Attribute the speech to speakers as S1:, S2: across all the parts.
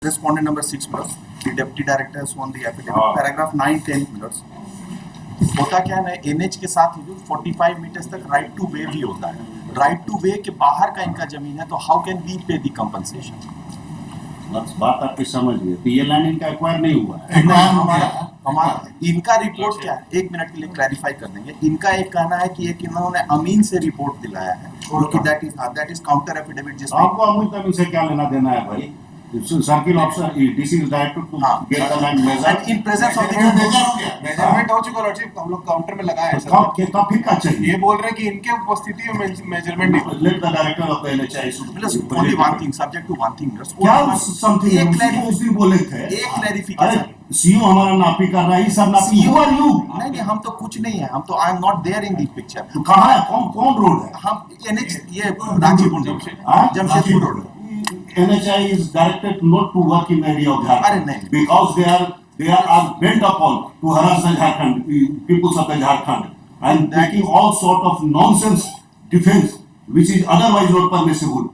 S1: Respondent number 6 minutes. The deputy director has sworn the affidavit. Paragraph 9-10 minutes. होता क्या है NH के साथ 45 मीटर्स तक राइट टू वे भी होता है. राइट टू वे के बाहर का इनका जमीन है, तो हाउ कैन वी पे दी कंपनसेशन?
S2: बात आपकी समझ गई. तो ये लैंड इनका एक्वायर नहीं हुआ है.
S1: हमारा इनका रिपोर्ट क्या है, 1 मिनट के लिए क्लैरिफाई कर देंगे. इनका एक कहना है कि एक इन्होंने अमीन से रिपोर्ट दिलाया है, क्योंकि दैट इज काउंटर एफिडेविट. जिसमें
S2: आपको अमीन से क्या लेना देना है भाई? Circle officer DC is directed to get the land measured.
S1: In presence of the
S3: measurement हो चुका लॉर्डशिप, हम लोग काउंटर में लगाया है सर.
S2: कब फिर क्या चाहिए?
S3: ये बोल रहे हैं कि इनके उपस्थिति में मेजरमेंट नहीं.
S2: Let the director of the NHI
S1: plus only one thing, subject to one thing.
S2: क्या समथिंग उसी बोले थे?
S1: एक क्लैरिफिकेशन.
S2: सीओ हमारा नापी कर रहा है, सब नापी. Who are you?
S1: नहीं, हम तो कुछ नहीं है. हम तो I am not there in the picture.
S2: तो कहाँ है? कौन रोड है?
S1: हम NH ये Ranchipur Jamshedpur road.
S2: NHI is directed not to work in the area of Jharkhand,
S1: नहीं.
S2: because they are bent upon to harass the Jharkhand peoples of the Jharkhand and making all sort of nonsense defense which is otherwise not permissible.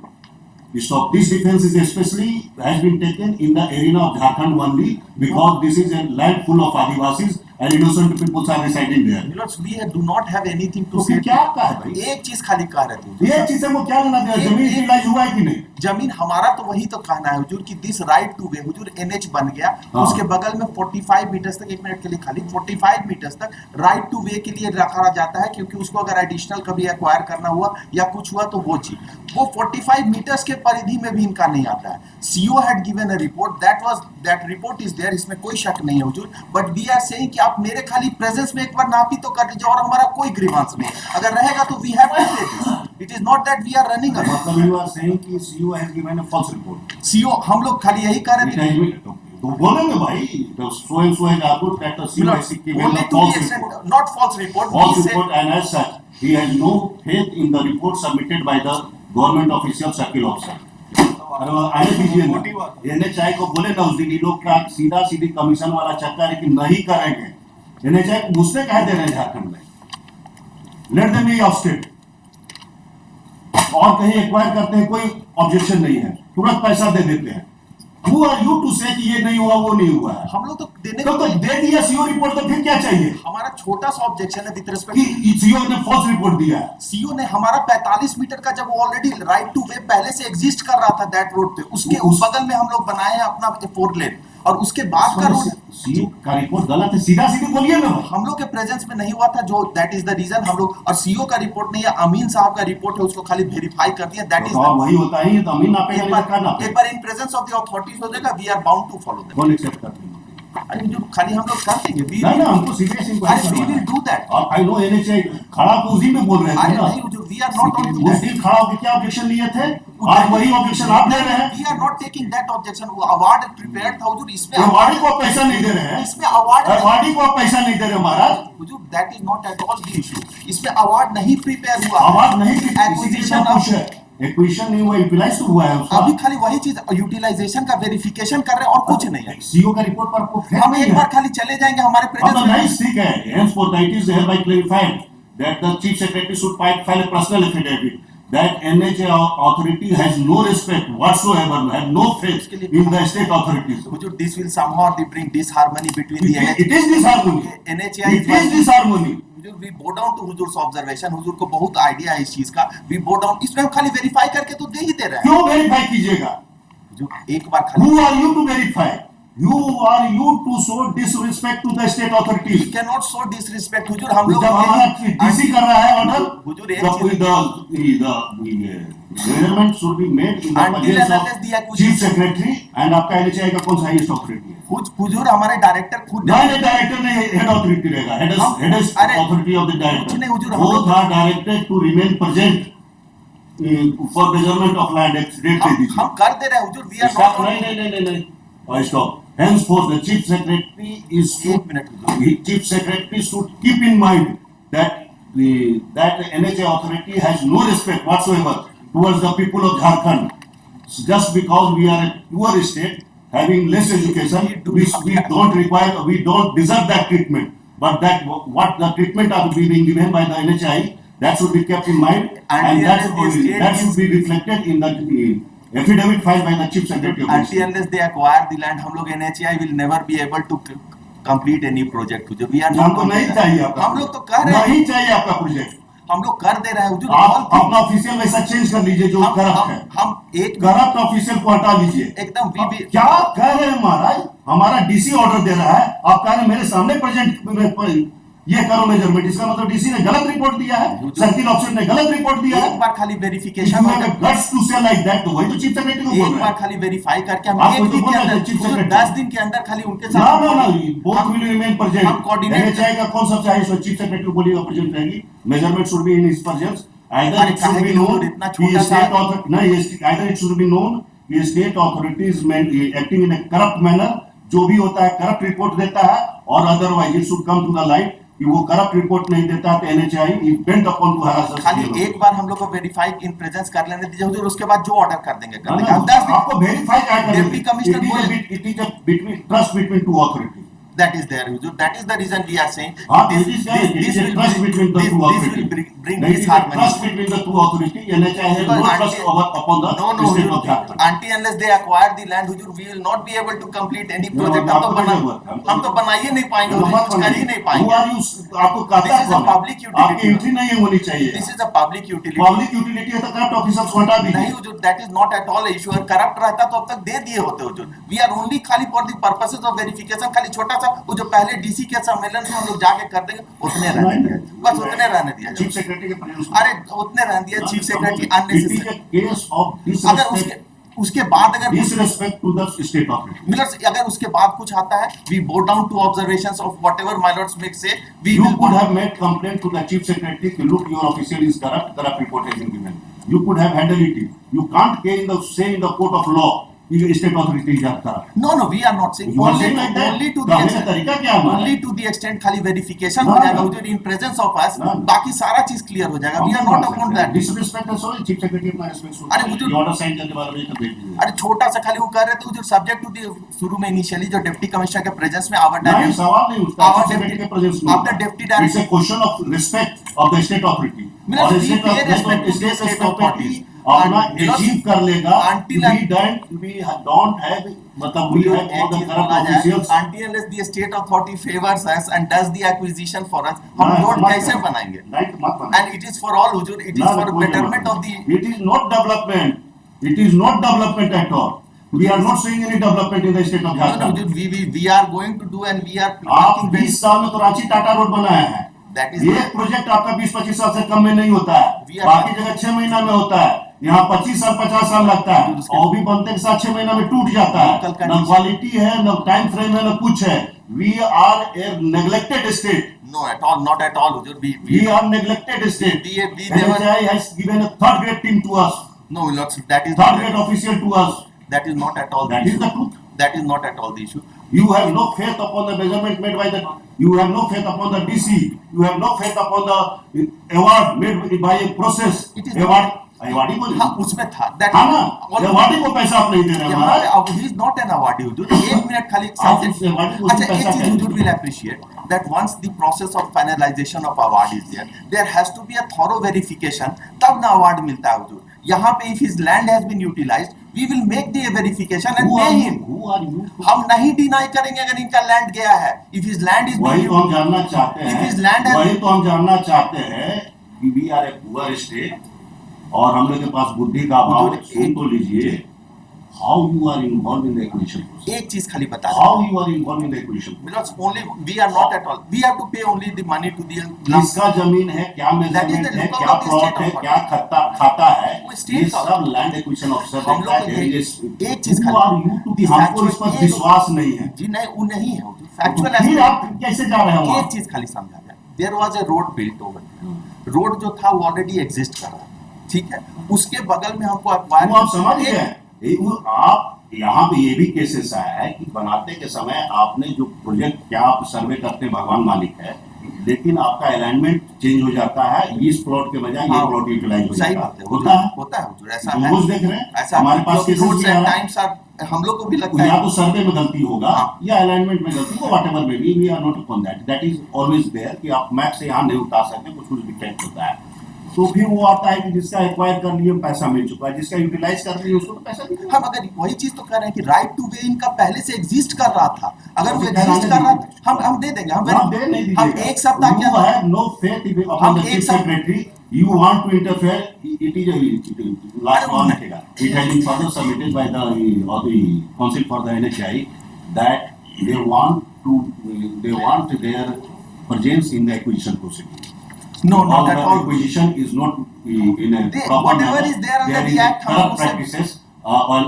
S2: So this defense is especially has been taken in the arena of Jharkhand only because this is a land full of Adivasis and innocent people are residing there.
S1: We do not have anything to
S2: तो
S1: say.
S2: क्या कहा है भाई?
S1: एक चीज खाली कह रहे थे.
S2: ये चीज हमको क्या लेना देना? जमीन यूटिलाइज हुआ है कि नहीं?
S1: जमीन हमारा तो वही तो कहना है हुजूर कि this right two way Hazur NH बन गया. उसके बगल में 45 मीटर्स तक, 1 मिनट के लिए खाली 45 मीटर्स तक राइट टू वे के लिए रखा जाता है, क्योंकि उसको अगर एडिशनल कभी एक्वायर करना हुआ या कुछ हुआ तो वो चीज वो 45 मीटर्स के परिधि में भी इनका नहीं आता है. CO had given a report, that report is there, इसमें कोई शक नहीं है हुजूर. बट वी आर सेइंग कि आप मेरे खाली प्रेजेंस में एक बार नापी तो कर दीजिए, और हमारा कोई ग्रीवांस नहीं. अगर रहेगा तो we have to pay this. It is not that we are running a
S2: मतलब यू आर सेइंग कि CO has given a false report.
S1: CO हम लोग खाली यही कह रहे थे.
S2: तो बोलेंगे भाई, तो so and so has argued that the CO has given a false report.
S1: Not false report.
S2: False report, and as such, he has no faith in the report submitted by the government official circle officer. आने दीजिए ना. NHI को बोले ना उस दिन, ये लोग का सीधा सीधी कमीशन वाला चक्कर है कि नहीं करेंगे. NHI को घुसने कह दे रहे हैं झारखंड में. Let them be of state. और कहीं एक्वायर करते हैं कोई ऑब्जेक्शन नहीं है, तुरंत पैसा दे देते हैं. Who are you to say कि ये नहीं हुआ वो नहीं हुआ है?
S1: हम लोग तो देने
S2: तो दे दिया CO रिपोर्ट, तो फिर क्या चाहिए?
S1: हमारा छोटा सा ऑब्जेक्शन है विद रिस्पेक्ट
S2: कि CO ने फॉल्स रिपोर्ट दिया है.
S1: CO ने हमारा 45 मीटर का जब ऑलरेडी राइट टू वे पहले से एग्जिस्ट कर रहा था दैट रोड पे, उसके उस बगल में हम लोग बनाए हैं अपना 4 लेन, और उसके बाद का रोड
S2: CO का रिपोर्ट गलत है. सीधा सीधी बोलिए ना.
S1: हम लोग के प्रेजेंस में नहीं हुआ था, जो दैट इज द रीजन हम लोग. और CO का रिपोर्ट नहीं है, अमीन साहब का रिपोर्ट है, उसको खाली वेरीफाई कर दिया. दैट इज
S2: वही होता है. ये तो अमीन आप
S1: एक बार in presence of the authorities हो जाएगा. We are bound to follow that.
S2: कौन एक्सेप्ट करते हैं?
S1: अरे जो खाली हम लोग कर देंगे.
S2: नहीं, हमको serious inquiry.
S1: We will do that.
S2: I know NHI खड़ा तो उसी में बोल रहे थे ना.
S1: वी आर नॉट ऑन
S2: उस दिन खड़ा होकर क्या ऑब्जेक्शन लिए थे? आज वही ऑब्जेक्शन आप ले रहे हैं.
S1: We are not taking that objection. वो अवार्ड प्रिपेयर्ड था हुजूर. इसमें
S2: अवार्डी को पैसा नहीं दे रहे हैं.
S1: इसमें अवार्डी
S2: को पैसा नहीं दे रहे महाराज.
S1: हुजूर that is not at all the issue. इसमें अवार्ड नहीं प्रिपेयर हुआ.
S2: अवार्ड नहीं,
S1: एक्विजिशन
S2: एक्विजिशन नहीं हुआ, यूटिलाइज तो हुआ है उसका.
S1: अभी खाली वही चीज यूटिलाइजेशन का वेरिफिकेशन कर रहे हैं, और कुछ नहीं है.
S2: CO का रिपोर्ट पर आपको
S1: हम एक बार खाली चले जाएंगे हमारे प्रेजेंस में.
S2: नहीं, ठीक है. henceforth it is hereby clarified that the chief secretary should file a personal affidavit that NHI authority has no respect whatsoever, have no faith in the state authorities.
S1: This will somehow bring disharmony between the NHI.
S2: It is disharmony.
S1: NHI
S2: it is disharmony.
S1: We bow down to Hazur observation. हुजूर को बहुत idea है इस चीज का. We bow down. इसमें हम खाली verify करके तो दे ही दे रहे हैं.
S2: क्यों वेरीफाई कीजिएगा?
S1: एक बार खाली.
S2: Who are you to verify? You are you to show disrespect to the state authorities.
S1: We cannot show disrespect हुजूर. हम लोग
S2: जब हमारा DC कर रहा है order,
S1: Hazur
S2: the measurement should be made in the presence of chief secretary and आपका NHI का कौन सा हाईएस्ट अथॉरिटी है?
S1: हुजूर हमारे डायरेक्टर खुद.
S2: नहीं, डायरेक्टर नहीं, हेड अथॉरिटी रहेगा. Head authority of the director. Both are directed to remain present for measurement of land. Date दे दीजिए.
S1: हम कर दे रहे हैं हुजूर. We are not.
S2: नहीं. Stop. Henceforth, the chief secretary is chief secretary should keep in mind that that NHI authority has no respect whatsoever towards the people of Jharkhand. Just because we are a poor state having less education, we don't deserve that treatment. But that what the treatment are being given by the NHI, that should be kept in mind, and that should be reflected in the affidavit filed by the chief secretary of the
S1: Until
S2: state.
S1: unless they acquire the land, हम लोग NHAI will never be able to complete any project. जो we are not
S2: हमको नहीं चाहिए आपका
S1: हम लोग तो कह रहे हैं,
S2: नहीं चाहिए आपका प्रोजेक्ट।
S1: हम लोग कर दे रहे हैं हुजूर।
S2: आप अपना ऑफिशियल वैसा चेंज कर लीजिए जो करप्ट है।
S1: हम एक
S2: करप्ट ऑफिशियल को हटा लीजिए।
S1: एकदम वी
S2: क्या कह रहे हैं महाराज? हमारा डीसी ऑर्डर दे रहा है, आप कह रहे हैं मेरे सामने प्रेजेंट ये करो मेजरमेंट, इसका मतलब डीसी ने गलत रिपोर्ट दिया है, सर्किल ऑफिसर ने गलत रिपोर्ट दिया है।
S1: एक बार खाली
S2: If
S1: verification
S2: you have a guts to say like that, तो वही तो चीफ सेक्रेटरी को बोल
S1: एक
S2: रहे
S1: बार
S2: हैं।
S1: खाली वेरीफाई करके हम
S2: आप
S1: एक
S2: तो
S1: दिन
S2: बोल
S1: के
S2: रहे थे
S1: अंदर
S2: chief secretary।
S1: 10 दिन के अंदर खाली उनके
S2: No,
S1: साथ
S2: no, no, both will remain present.
S1: हम coordinate
S2: NHAI का कौन सा चाहे सो चीफ सेक्रेटरी को बोलिएगा प्रेजेंट रहेगी। Measurement should be in his presence. Either
S1: अरे
S2: it should
S1: काहे
S2: be
S1: कि
S2: known
S1: लोग इतना
S2: कि
S1: छोटा सा-
S2: state authority, नहीं, either it should be known कि state authority is acting in a corrupt manner, जो भी होता है करप्ट रिपोर्ट देता है, और otherwise it should come to the light कि वो करप्ट रिपोर्ट नहीं देता तो NHAI is bent upon to harass us.
S1: खाली एक बार हम लोग को वेरीफाई इन प्रेजेंस कर लेने दीजिए हुजूर, उसके बाद जो ऑर्डर कर देंगे
S2: ना,
S1: करने
S2: ना,
S1: का 10 दिन
S2: आपको वेरीफाई क्या करना है?
S1: Deputy Commissioner बोले-
S2: It is a between trust between two authorities.
S1: that is there Hazur, that is the reason we are saying
S2: हाँ,
S1: this
S2: it is there. It is a
S1: will
S2: trust between the two
S1: this
S2: authorities.
S1: will bring
S2: There is a
S1: disharmony.
S2: trust between the two authorities. NHAI has no
S1: Because
S2: trust
S1: until-
S2: upon the
S1: No, no,
S2: state of
S1: Hazur,
S2: Jharkhand.
S1: until unless they acquire the land Hazur, we will not be able to complete any
S2: No,
S1: project।
S2: no,
S1: हम तो
S2: आपको
S1: बना
S2: नहीं हुआ।
S1: हम तो बना ही नहीं पाएंगे
S2: No,
S1: हुजूर,
S2: मत
S1: कुछ कर ही नहीं
S2: Who
S1: पाएंगे।
S2: are you? आपको कहता
S1: This is a
S2: कौन है?
S1: public utility.
S2: आपकी एंट्री नहीं होनी चाहिए।
S1: This is a public utility।
S2: Public utility है तो करप्ट ऑफिसर्स को हटा
S1: नहीं
S2: दीजिए।
S1: हुजूर, that is not at all issue। अगर करप्ट रहता तो अब तक दे दिए होते हुजूर। We are only खाली for the purposes of verification, खाली छोटा सा वो जो पहले डीसी के सम्मेलन में हम लोग जाके कर देंगे उतने रहने दिया, बस उतने रहने दिया।
S2: चीफ सेक्रेटरी के प्रेजेंस में।
S1: अरे उतने रहने दिया chief secretary
S2: It is
S1: unnecessary.
S2: a case of
S1: अगर उसके बाद अगर कुछ
S2: disrespect to the state authority.
S1: Millers अगर उसके बाद कुछ आता है, we bow down to observations of whatever my lords may say, we
S2: You
S1: will
S2: could have made complaint to the chief secretary कि look your official is corrupt report has been given. You could have handled it. You can't say in the court of law कि state authority is corrupt.
S1: no we are not saying
S2: You are saying like that?
S1: only to
S2: तो
S1: the
S2: हमें
S1: extent
S2: तरीका क्या है हमारा?
S1: only to the extent खाली verification
S2: ना,
S1: हो जाएगा
S2: ना।
S1: हुजूर in presence of us,
S2: ना।
S1: बाकी सारा चीज क्लियर हो जाएगा। we are not upon that।
S2: Disrespect है सॉरी चीफ सेक्रेटरी अपना रिस्पेक्ट
S1: अरे हुजूर-
S2: ऑर्डर साइन करने वाला नहीं तो भेज दीजिए।
S1: अरे छोटा सा खाली वो कर रहे थे हुजूर, सब्जेक्ट टू द शुरू में इनिशियली जो डिप्टी कमिश्नर के प्रेजेंस में आवर
S2: नहीं
S1: डायरेक्ट
S2: सवाल नहीं उठता
S1: Our
S2: chief secretary
S1: deputy-
S2: के presence में
S1: of the deputy director-
S2: It's a question of respect of the state authority
S1: Milas,
S2: और
S1: we
S2: state
S1: pay respect to the
S2: state
S1: state
S2: authority
S1: authorities.
S2: अपना
S1: And Milas,
S2: achieve कर लेगा
S1: until
S2: we don't have मतलब we have all the corrupt officials
S1: until unless the state authority favors us and does the acquisition for us, हम road कैसे बनाएंगे?
S2: Right मत बनाइए।
S1: And it is for all Hazur, it is for betterment of the
S2: It is not development. It is not development at all. We are not seeing any development in the state of Jharkhand.
S1: we are going to do and we are
S2: आप
S1: working very
S2: 20 साल में तो Ranchi Tata road बनाया है।
S1: that is
S2: ये project आपका 20-25 साल से कम में नहीं होता है,
S1: We are-
S2: बाकी जगह 6 महीना में होता है, यहाँ 25 साल 50 साल लगता है और भी बनते के साथ 6 महीना में टूट जाता
S1: Local
S2: है। न क्वालिटी है न टाइम फ्रेम है न कुछ है। We are a neglected state.
S1: no at all, not at all Hazur.
S2: We are neglected state.
S1: we never
S2: NHAI has given a third grade team to us,
S1: no lots that is
S2: third grade official to us.
S1: that is not at all the
S2: That is
S1: issue.
S2: the truth.
S1: That is not at all the issue.
S2: You have no faith upon the measurement made by the. You have no faith upon the DC. You have no faith upon the award made by a process.
S1: It is
S2: Award. Awardee को
S1: हाँ उसमें था that
S2: हाँ ना awardee को पैसा आप नहीं दे रहे
S1: यहाँ
S2: हमारा।
S1: पे अब he is not an awardee हुजूर। एक मिनट खाली
S2: आप उस awardee को
S1: अच्छा
S2: पैसा
S1: एक चीज
S2: क्या
S1: हुजूर will appreciate that once the process of finalization of award is there has to be a thorough verification, तब ना award मिलता है हुजूर। यहाँ पे if his land has been utilized we will make the verification and pay him।
S2: Who are you?
S1: हम नहीं deny करेंगे अगर इनका लैंड गया है। if his land is
S2: वही तो हम जानना चाहते
S1: If his
S2: हैं।
S1: land has-
S2: वही तो हम जानना चाहते हैं कि we are a poor state और हम लोग के पास बुद्धि का अभाव है। सुन तो लीजिए। How you are involved in the acquisition process?
S1: एक चीज खाली बता
S2: How you are involved in the acquisition process?
S1: because only we are not at all, we have to pay only the money to the
S2: किसका जमीन है, क्या
S1: That is
S2: measurement
S1: the
S2: है,
S1: lookout
S2: क्या
S1: of the
S2: प्लॉट
S1: state
S2: है,
S1: of
S2: क्या खाता है,
S1: वो state
S2: ये
S1: का
S2: सब लैंड एक्विजिशन ऑफिसर
S1: हम
S2: देखता
S1: लोग
S2: है।
S1: एक चीज
S2: Who are you to be- हमको इस पर विश्वास नहीं है।
S1: जी नहीं वो नहीं है फैक्चुअल
S2: फिर आप कैसे जा रहे हैं वहाँ?
S1: एक चीज खाली समझा जाए there was a road built over road जो था वो ऑलरेडी एग्जिस्ट कर रहा था ठीक है उसके बगल में हमको
S2: वो आप समझ गए। आप यहाँ पे ये भी केसेस आया है कि बनाते के समय आपने जो प्रोजेक्ट क्या आप सर्वे करते हैं भगवान मालिक है लेकिन आपका अलाइनमेंट चेंज हो जाता है इस प्लॉट के बजाय ये प्लॉट यूटिलाइज हो
S1: सही
S2: जाता
S1: बात है
S2: होता है
S1: होता है हुजूर ऐसा
S2: हम
S1: है
S2: रोज देख रहे हैं
S1: ऐसा
S2: हमारे पास केसेस
S1: रोड्स
S2: भी आ
S1: एंड
S2: रहा है।
S1: टाइम्स आर हम लोग को भी
S2: तो
S1: लगता
S2: या
S1: है
S2: तो सर्वे में गलती होगा
S1: हाँ।
S2: या अलाइनमेंट में गलती होगा whatever may be we are not upon that is always there कि आप मैप से यहाँ नहीं उतार सकते कुछ डिफेक्ट होता है तो फिर वो आता है कि जिसका एक्वायर कर लिए पैसा मिल चुका है, जिसका यूटिलाइज कर लिए उसको तो पैसा नहीं मिला।
S1: हम अगर वही चीज तो कह रहे हैं कि राइट टू वे इनका पहले से एग्जिस्ट कर रहा था, अगर वो
S2: तो
S1: एग्जिस्ट कर रहा था हम दे देंगे,
S2: आप दे नहीं दीजिएगा।
S1: हम एक सप्ताह
S2: You
S1: क्या
S2: have no faith in
S1: हम
S2: upon the
S1: एक
S2: chief
S1: सप-
S2: secretary. You want to interfere. It is a last one. It has been further submitted by the Council for the NHI that they want their presence in the acquisition procedure.
S1: No, not
S2: the
S1: at all.
S2: acquisition is not in a proper
S1: whatever
S2: manner.
S1: is there under
S2: There
S1: the
S2: is
S1: act,
S2: corrupt
S1: हमको सब-
S2: practices,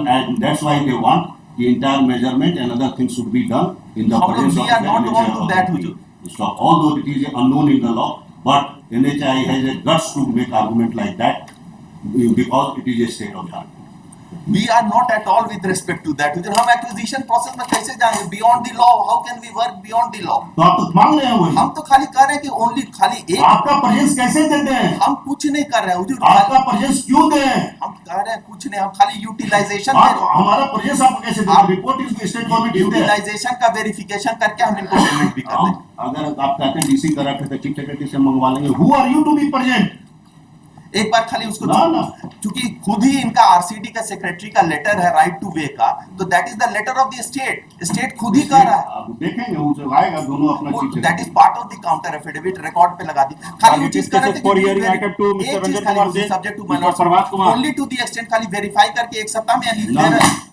S2: and that's why they want the entire measurement and other things should be done in the
S1: हम लोग
S2: presence
S1: we
S2: of
S1: are
S2: the
S1: not
S2: NHI
S1: on to that,
S2: authority.
S1: Hujur.
S2: So, although it is unknown in the law, but NHI has a guts to make argument like that because it is a state of the art.
S1: We are not at all with respect to that. हम acquisition process में कैसे जाएंगे beyond the law? How can we work beyond the law?
S2: तो आप तो मांग रहे हैं वही।
S1: हम तो खाली कह रहे हैं कि ओनली खाली एक,
S2: आपका प्रेजेंस कैसे देते हैं?
S1: हम कुछ नहीं कर रहे हैं हुजूर,
S2: आपका प्रेजेंस क्यों दें?
S1: हम कह रहे हैं कुछ नहीं, हम खाली यूटिलाइजेशन
S2: आप हमारा प्रेजेंस आपको कैसे दें? Report is state government is there.
S1: Utilization का वेरिफिकेशन करके हम इनको पेमेंट भी कर देंगे।
S2: अगर आप कहते हैं डीसी करप्ट है तो चीफ सेक्रेटरी से मंगवा लेंगे। Who are you to be present?
S1: एक बार खाली उसको
S2: ना।
S1: क्योंकि खुद ही इनका आरसीडी का सेक्रेटरी का लेटर है राइट टू वे का, तो that is the letter of the state खुद ही कह रहा है।
S2: आप देखेंगे वो जो आएगा दोनों अपना चीज
S1: that is part of the counter affidavit record पे लगा दी। खाली वो चीज कर रहे थे
S4: for hearing item to Mr. Ranjan Kumar Singh,
S1: subject to
S4: Mr. Parvaz Kumar.
S1: Only to the extent खाली वेरीफाई करके एक सप्ताह में,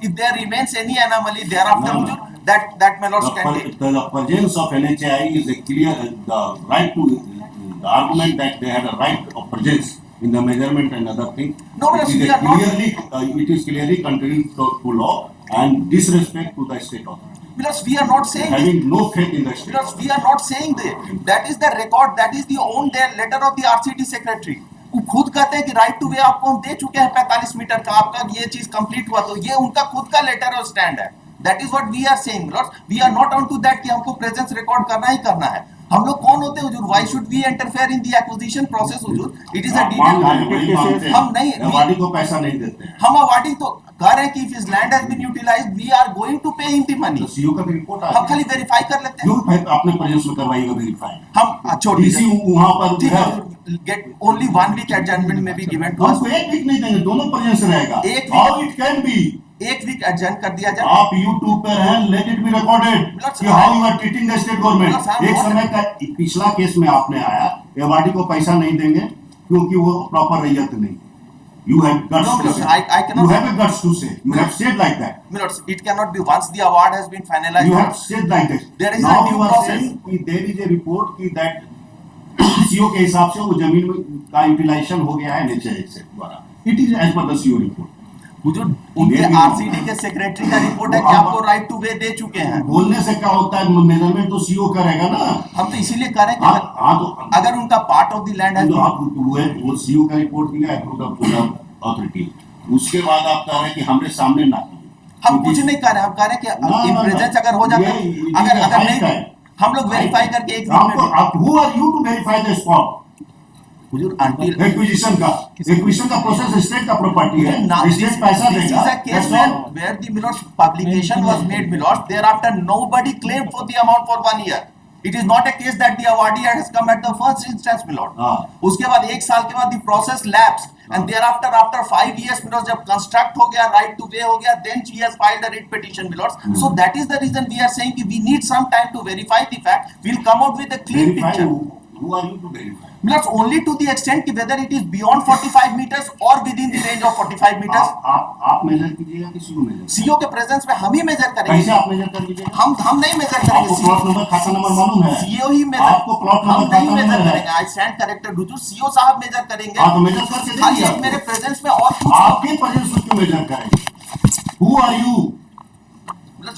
S1: if there remains any anomaly there after
S2: No.
S1: हुजूर that my lords can take.
S2: The presence of NHI is a clear the right to the argument that they had a right of presence in the measurement and other things.
S1: No, but we are not-
S2: it is clearly contrary to law and disrespect to the state authority.
S1: Because we are not saying this.
S2: Having no faith in the state.
S1: Because we are not saying this. That is the record. That is the own their letter of the RCD secretary. वो खुद कहते हैं कि right two way आपको हम दे चुके हैं 45 metre का, आपका ये चीज कंप्लीट हुआ, तो ये उनका खुद का लेटर और स्टैंड है। That is what we are saying, Lords. We are not on to that कि हमको प्रेजेंस रिकॉर्ड करना ही करना है। हम लोग कौन होते हैं हुजूर? Why should we interfere in the acquisition process Hazur? It is a
S2: आप मान रहे हैं,
S1: detailed.
S2: वही मानते हैं।
S1: हम नहीं-
S2: अवार्डी को पैसा नहीं देते हैं।
S1: हम अवार्डिंग तो कह रहे हैं कि if his land has been utilized, we are going to pay him the money.
S2: तो सीओ का भी रिपोर्ट आ
S1: हम खाली वेरीफाई कर लेते हैं।
S2: क्यों भाई अपने प्रेजेंस में करवाइएगा वेरीफाई?
S1: हम छोड़
S2: डीसी
S1: दीजिए।
S2: वहां पर
S1: ठीक
S2: है।
S1: है, get only 1 week adjournment may be given to us.
S2: हमको एक वीक नहीं देंगे, दोनों प्रेजेंस रहेगा।
S1: एक
S2: How it can be?
S1: एक वीक एडजर्न कर दिया जाए।
S2: आप यूट्यूब पर हैं, लेट इट बी रिकॉर्डेड कि how you are treating the state government. एक समय का पिछला केस में आपने आया एवार्डी को पैसा नहीं देंगे क्योंकि वो प्रॉपर रैयत नहीं। You have guts
S1: No,
S2: to
S1: Milord,
S2: say.
S1: I cannot-
S2: You have a guts to say. You have said like that.
S1: Milords, it cannot be once the award has been finalized.
S2: You have said like that.
S1: There is
S2: Now
S1: a due
S2: you are
S1: process.
S2: saying कि there is a report कि that CO के हिसाब से वो जमीन का utilisation हो गया है NHI से द्वारा। It is as per the CO report.
S1: हुजूर, उनके आरसीडी के सेक्रेटरी का रिपोर्ट है कि आपको राइट टू वे दे चुके हैं।
S2: बोलने से क्या होता है? मेजरमेंट तो सीओ करेगा ना।
S1: हम तो इसीलिए कह रहे हैं
S2: हाँ
S1: कि
S2: हाँ तो
S1: अगर उनका पार्ट ऑफ द लैंड है
S2: तो आप वो सीओ का रिपोर्ट दिया है पूरा अथॉरिटी, उसके बाद आप कह रहे हैं कि हमरे सामने ना कीजिए।
S1: हम कुछ नहीं कर रहे, हम कह रहे हैं
S2: ना,
S1: कि इन
S2: ना,
S1: प्रेजेंस
S2: ना।
S1: अगर हो जाता
S2: ये-
S1: है,
S2: ये
S1: अगर अगर
S2: हाइक
S1: नहीं,
S2: है।
S1: हम लोग वेरीफाई करके एक
S2: आपको
S1: वीक में
S2: आप who are you to verify the spot
S1: हुजूर until
S2: एक्विजिशन का प्रोसेस स्टेट का प्रॉपर्टी है,
S1: Now,
S2: स्टेट पैसा
S1: this
S2: देगा।
S1: is a case
S2: That's all.
S1: where the Milords publication was made, Milords. Thereafter, nobody claimed for the amount for 1 year. It is not a case that the awardee has come at the first instance, Milord.
S2: हाँ।
S1: उसके बाद 1 साल के बाद the process lapsed, and thereafter after 5 years, Milords, जब construct हो गया, right to way हो गया, then she has filed a writ petition, Milords. So that is the reason we are saying कि we need some time to verify the fact. We'll come out with a clean
S2: Verify
S1: picture.
S2: who are you to verify?
S1: Milords, only to the extent कि whether it is beyond 45 meters or within the range of 45 meters.
S2: आप major कीजिएगा कि CO major?
S1: CO के presence में हम ही major
S2: कैसे
S1: करेंगे।
S2: आप मेजर कर लीजिएगा?
S1: हम नहीं मेजर
S2: आपको प्लॉट
S1: करेंगे,
S2: नंबर खाता नंबर मालूम है?
S1: सीओ ही मेजर,
S2: आपको प्लॉट
S1: हम
S2: नंबर
S1: नहीं
S2: खाता
S1: मेजर
S2: नंबर है?
S1: करेंगे। I stand corrected Hazur, CO साहब मेजर करेंगे।
S2: हाँ तो मेजर करके
S1: खाली
S2: दीजिए
S1: एक मेरे
S2: आपको।
S1: प्रेजेंस में और कुछ
S2: आपके प्रेजेंस में क्यों मेजर करेंगे? Who are you?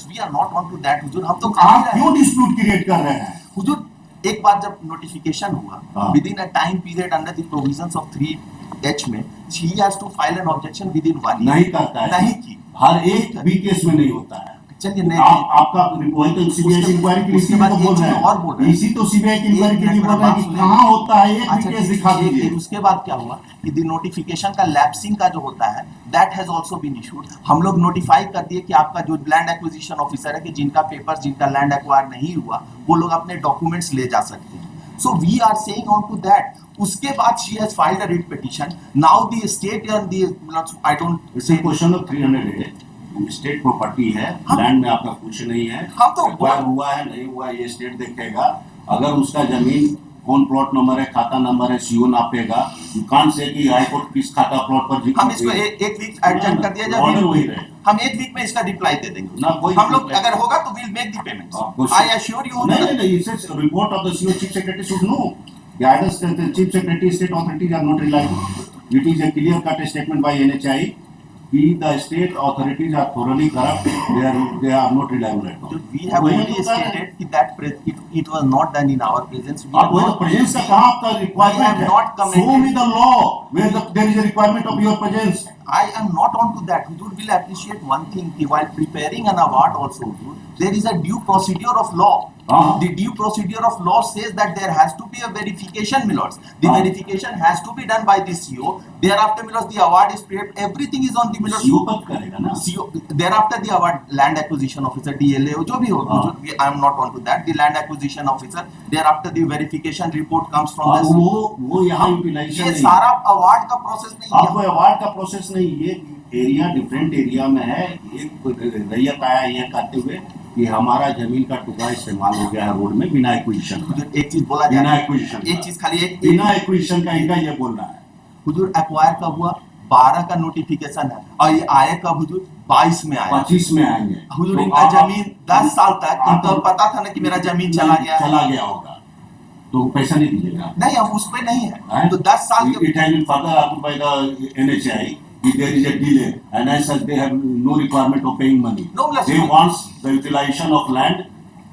S1: We are not on to that हुजूर। हम तो कह
S2: आप
S1: रहे हैं
S2: क्यों डिस्प्यूट क्रिएट कर रहे हैं?
S1: हुजूर, एक बार जब नोटिफिकेशन हुआ
S2: हाँ।
S1: Within a time period under the provisions of 3H में, she has to file an objection within 1
S2: नहीं करता है।
S1: नहीं की।
S2: हर एक भी केस में नहीं होता है।
S1: चलिए नहीं
S2: आपका वही तो सीबीआई की इंक्वायरी के लिए
S1: उसके बाद
S2: तो
S1: एक
S2: बोल रहे
S1: चीज और बोल रहे
S2: हैं।
S1: हैं।
S2: इसी तो सीबीआई की इंक्वायरी के लिए
S1: एक
S2: बोल रहे हैं कि
S1: मिनट
S2: कहाँ होता है, एक
S1: अच्छा,
S2: भी केस दिखा दीजिए।
S1: उसके बाद क्या हुआ कि द नोटिफिकेशन का लैप्सिंग का जो होता है that has also been issued. हम लोग नोटिफाई कर दिए कि आपका जो लैंड एक्विजिशन ऑफिसर है कि जिनका पेपर्स, जिनका लैंड एक्वायर नहीं हुआ, वो लोग अपने डॉक्यूमेंट्स ले जा सकते हैं। So we are saying on to that उसके बाद she has filed a writ petition. Now the state and the I don't
S2: it's a question of 300 state property है,
S1: हाँ।
S2: लैंड में आपका कुछ नहीं है,
S1: हाँ, तो
S2: एक्वायर हुआ है नहीं हुआ है, ये स्टेट देखेगा। अगर उसका जमीन कौन प्लॉट नंबर है, खाता नंबर है, सीओ नापेगा। यू कांट से कि हाई कोर्ट किस खाता प्लॉट पर
S1: हम इसको एक वीक एडजस्ट कर दिया
S2: ऑर्डर वही
S1: जाए,
S2: रहेगा।
S1: हम एक वीक में इसका रिप्लाई दे देंगे
S2: ना कोई
S1: हम लोग,
S2: reply।
S1: अगर होगा तो विल मेक द पेमेंट्स।
S2: आपको
S1: आई एश्योर यू
S2: नहीं नहीं नहीं, its report of the CO chief secretary should know. Guidance the chief secretary state authorities are not reliable. It is a clear cut statement by NHI कि the state authorities are thoroughly corrupt. They are not reliable at all.
S1: We have
S2: वही
S1: only
S2: तो कह रहे हैं।
S1: stated कि that it was not done in our presence. We
S2: आप
S1: have
S2: वही तो
S1: not-
S2: presence का कहाँ आपका
S1: We have
S2: requirement है?
S1: not commented.
S2: Show me the law where there is a requirement of your presence.
S1: I am not on to that. Huzur will appreciate one thing कि while preparing an award also, Huzur, there is a due procedure of law.
S2: हाँ।
S1: The due procedure of law says that there has to be a verification, Milords. The
S2: हाँ।
S1: verification has to be done by the CO. Thereafter, Milords, the award is prepared. Everything is on the Milords.
S2: CO तक करेगा ना।
S1: CO, thereafter the award, land acquisition officer, DLA, जो भी हो,
S2: हाँ।
S1: I am not on to that. The land acquisition officer, thereafter the verification report comes from
S2: अब
S1: the
S2: वो यहाँ यूटिलाइजेशन
S1: ये
S2: नहीं।
S1: सारा अवार्ड का प्रोसेस नहीं
S2: आपको
S1: है।
S2: अवार्ड का प्रोसेस नहीं, ये एरिया डिफरेंट एरिया में है। एक रैयत आया ये कहते हुए कि हमारा जमीन का टुकड़ा इस्तेमाल हो गया है रोड में बिना एक्विजिशन का।
S1: हुजूर, एक चीज बोला
S2: बिना
S1: जाए,
S2: एक्विजिशन
S1: एक चीज खाली एक
S2: बिना एक्विजिशन का इनका ये बोलना है।
S1: हुजूर एक्वायर कब हुआ? 12 का नोटिफिकेशन है और ये आए कब हुजूर? 22 में आया।
S2: 25 में आएंगे।
S1: हुजूर
S2: तो
S1: इनका
S2: आप-
S1: जमीन 10 साल तक इनको
S2: आप-
S1: पता था ना कि मेरा जमीन चला गया है।
S2: चला गया होगा तो पैसा नहीं दीजिएगा।
S1: नहीं, हम उस पे नहीं है
S2: हैं?
S1: तो 10 साल के
S2: It has been further approved by the NHI. If there is a delay, and as such they have no requirement of paying money.
S1: No, let's
S2: They
S1: do-
S2: want the utilization of land,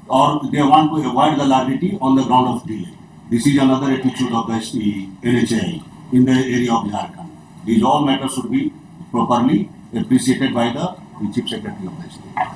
S2: or they want to avoid the liability on the ground of delay. This is another attitude of the NHI in the area of Jharkhand. These all matters should be properly appreciated by the chief secretary of the state.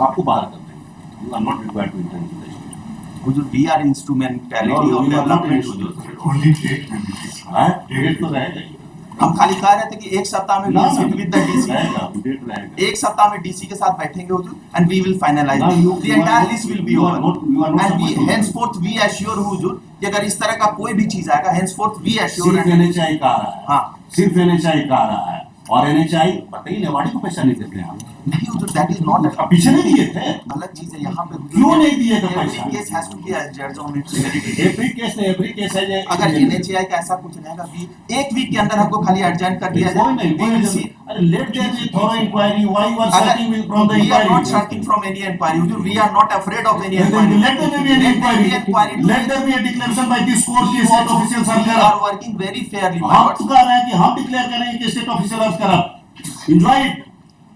S2: आपको बाहर कर देंगे. You are not required to enter into the state.
S1: Hazur we are instrumentality
S2: No,
S1: of
S2: you are not
S1: development,
S2: instrumental.
S1: Hazur.
S3: Only date will be fixed.
S2: हाँ, date तो रहेगा ही।
S1: हम खाली कह रहे थे कि एक सप्ताह में
S2: ना,
S1: visit with the DC,
S2: रहेगा, डेट रहेगा।
S1: एक सप्ताह में डीसी के साथ बैठेंगे हुजूर and we will finalize
S2: Now you-
S1: the
S2: you are
S1: entire
S2: not-
S1: list will be
S2: you are
S1: over
S2: not- you are not
S1: and we
S2: supposed to-
S1: henceforth we assure हुजूर कि अगर इस तरह का कोई भी चीज आएगा henceforth we assure
S2: सिर्फ
S1: and-
S2: NHI कह रहा है।
S1: हाँ।
S2: सिर्फ NHI कह रहा है और NHI बताइए नेवाड़ी को पैसा नहीं देते हैं हम।
S1: नहीं हुजूर that is not a-
S2: अब पीछे नहीं दिए थे।
S1: अलग चीज है यहाँ पे
S2: क्यों नहीं दिए थे
S1: every
S2: पैसा?
S1: case has to be judged on its merit.
S2: Every case नहीं, एवरी केस है जे-
S1: अगर NHI का ऐसा कुछ रहेगा भी एक वीक के अंदर हमको खाली एडजस्ट कर दिया
S2: कोई नहीं,
S1: जाए
S2: कोई
S1: we will
S2: नहीं।
S1: see.
S2: अरे let there be thorough inquiry, why you are
S1: अगर
S2: searching from the
S1: we are not
S2: inquiry?
S1: searching from any inquiry Hazur, we are not afraid of any
S2: Let
S1: inquiry.
S2: there be an
S1: Let there be
S2: inquiry.
S1: inquiry.
S2: Let there be a declaration by this court कि state officials are
S1: We
S2: corrupt.
S1: are working very fairly, my
S2: हम
S1: lords.
S2: तो कह रहे हैं कि हम declare करेंगे कि state officer are corrupt. Enjoy it.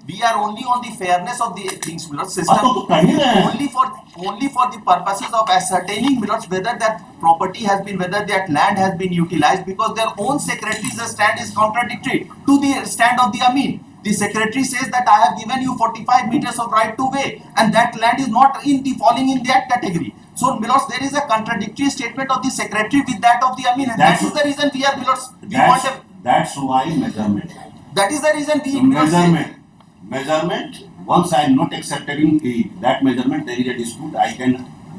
S1: We are only on the fairness of the things, my lords,
S2: आप
S1: system.
S2: तो कह ही रहे हैं।
S1: Only for the purposes of ascertaining, my lords, whether that property has been, whether that land has been utilized, because their own secretary's stand is contradictory to the stand of the Amin. The secretary says that I have given you 45 meters of right to way, and that land is not falling in that category. So, my lords, there is a contradictory statement of the secretary with that of the Amin, and that is the reason we are, my lords, we want a,
S2: That's why measurement.
S1: that is the reason we, my lords, say-
S2: Measurement. Once I am not accepting that measurement, there is a dispute. I can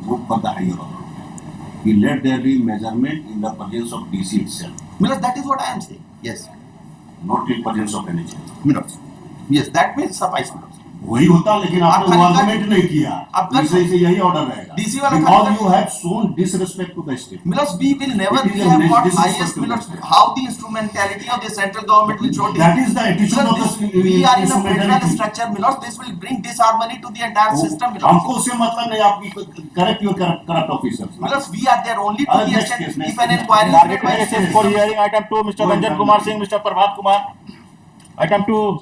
S2: go for the higher authority. Let there be measurement in the presence of DC itself,
S1: my lords, that is what I am saying. Yes,
S2: not in presence of NHI.
S1: my lords. Yes, that will suffice, my lords.
S2: वही होता लेकिन आपने
S1: आप
S2: वो
S1: खाली
S2: argument नहीं किया।
S1: आप कर-
S2: इसलिए से यही ऑर्डर रहेगा।
S1: DC वाला
S2: Because
S1: खाली-
S2: you have shown disrespect to the state.
S1: Milos, we will never,
S2: It is
S1: we
S2: a
S1: have got
S2: disrespect
S1: highest,
S2: to
S1: Milos,
S2: the-
S1: how the instrumentality of the central government will show.
S2: That is the attitude of
S1: Milos,
S2: the
S1: we are in a federal
S2: instrumentality.
S1: structure, Milos, this will bring disharmony to the entire system, Milos.
S2: हमको उससे मतलब नहीं, आपकी correct your corrupt officers.
S1: Milos, we are there only to the
S2: Next
S1: extent,
S2: case, next
S1: if an
S2: case.
S1: inquiry is
S4: Target
S1: made by
S4: witnesses for hearing item 2, Mr. Ranjan Kumar Singh, Mr. Prabhat Kumar. Item 2,